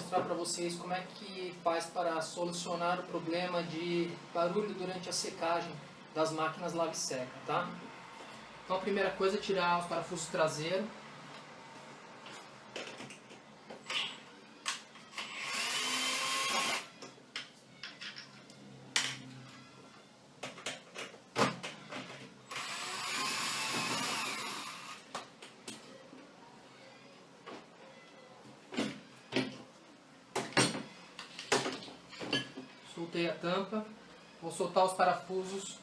mostrar para vocês como é que faz para solucionar o problema de barulho durante a secagem das máquinas lave e seca, tá? Então a primeira coisa é tirar os parafusos traseiros. Soltei a tampa, vou soltar os parafusos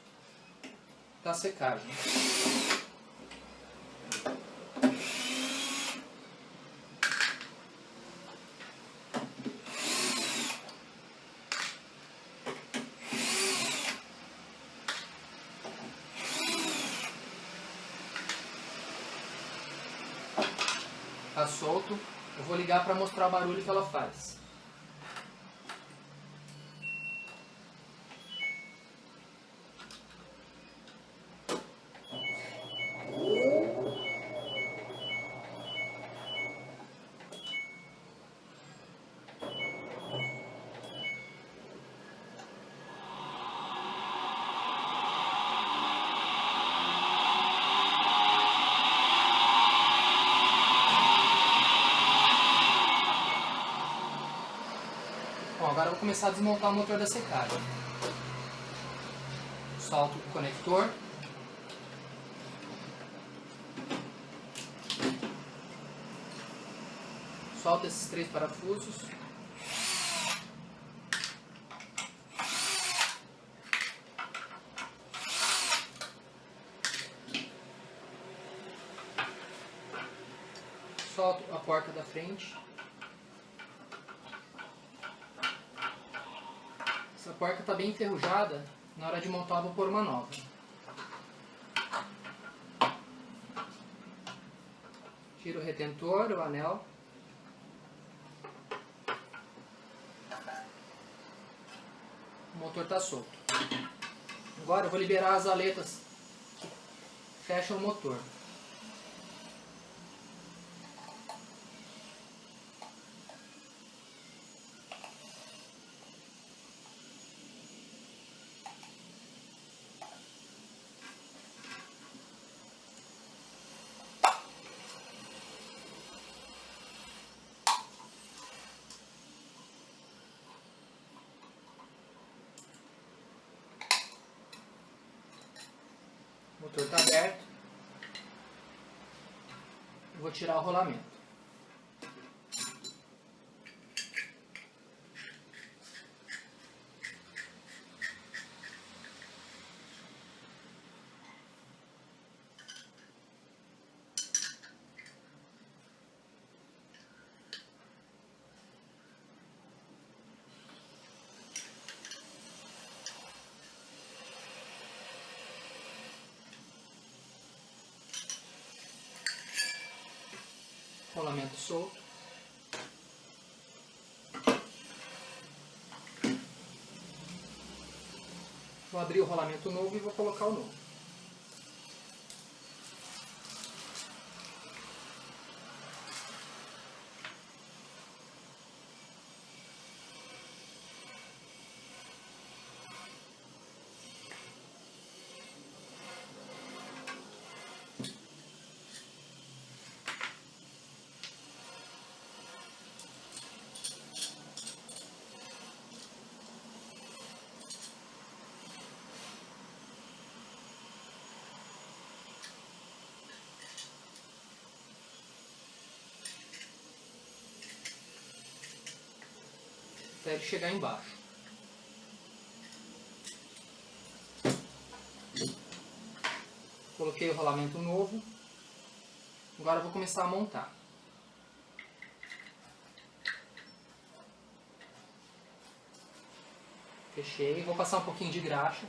da secagem. Tá solto, eu vou ligar para mostrar o barulho que ela faz. Bom, agora eu vou começar a desmontar o motor da secagem. Solto o conector. Solto esses 3 parafusos. Solto a porta da frente. Essa porta está bem enferrujada, na hora de montar eu vou pôr uma nova. Tiro o retentor, o anel. O motor está solto. Agora eu vou liberar as aletas que fecham o motor. O motor está aberto. Eu vou tirar o rolamento. Rolamento solto. Vou abrir o rolamento novo e vou colocar o novo. Até ele chegar embaixo. Coloquei o rolamento novo. Agora eu vou começar a montar. Fechei. Vou passar um pouquinho de graxa.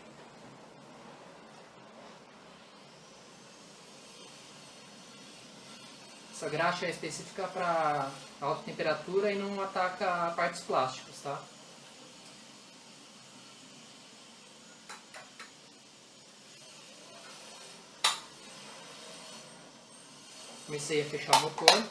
Essa graxa é específica para alta temperatura e não ataca partes plásticas, tá? Comecei a fechar o motor.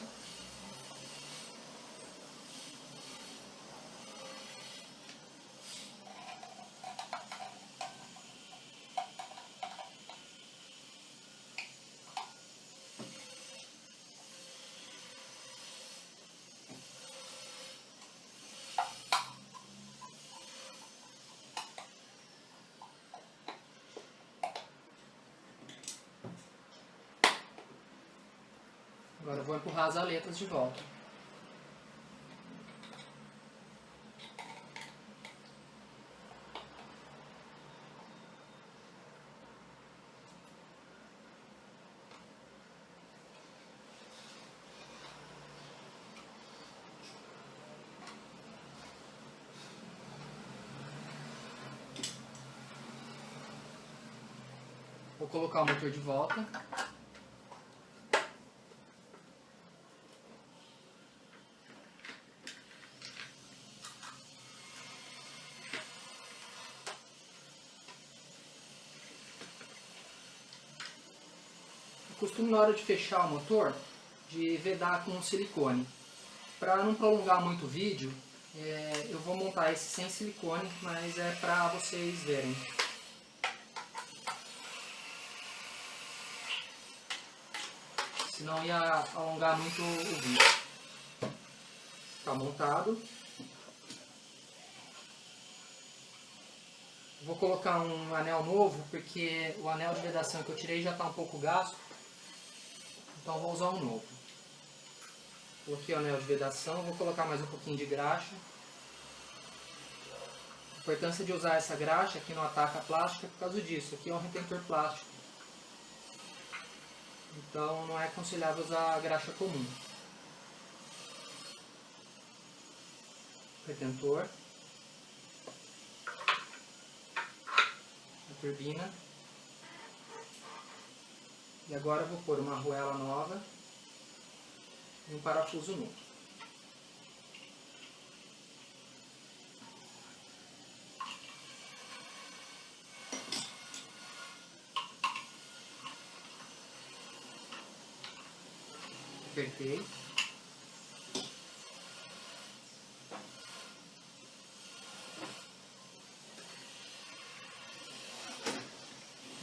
Agora eu vou empurrar as aletas de volta. Vou colocar o motor de volta. Eu costumo, na hora de fechar o motor, de vedar com silicone. Para não prolongar muito o vídeo, eu vou montar esse sem silicone, mas é para vocês verem. Senão ia alongar muito o vídeo. Está montado. Vou colocar um anel novo, porque o anel de vedação que eu tirei já está um pouco gasto. Então vou usar um novo. Coloquei o anel de vedação, vou colocar mais um pouquinho de graxa. A importância de usar essa graxa que não ataca a plástica é por causa disso. Aqui é um retentor plástico. Então não é aconselhável usar a graxa comum. Retentor. A turbina. E agora eu vou pôr uma arruela nova e um parafuso novo. Apertei.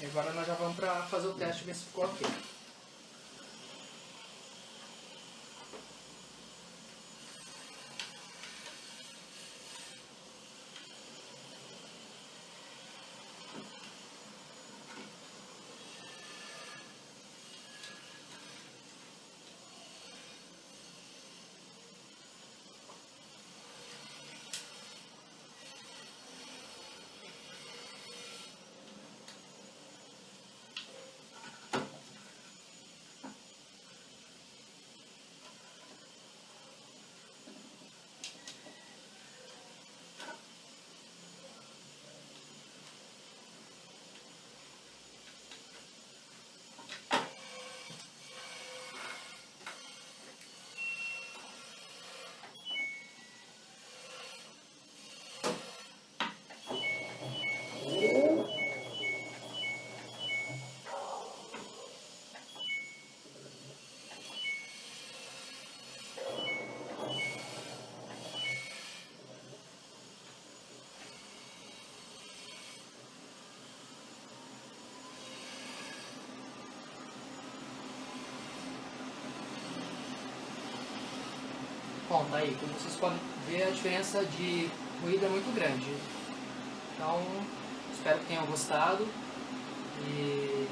E agora nós já vamos para fazer o teste e ver se ficou ok. Bom, tá aí, como vocês podem ver, a diferença de ruído é muito grande. Então, espero que tenham gostado e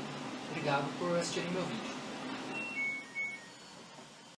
obrigado por assistirem meu vídeo.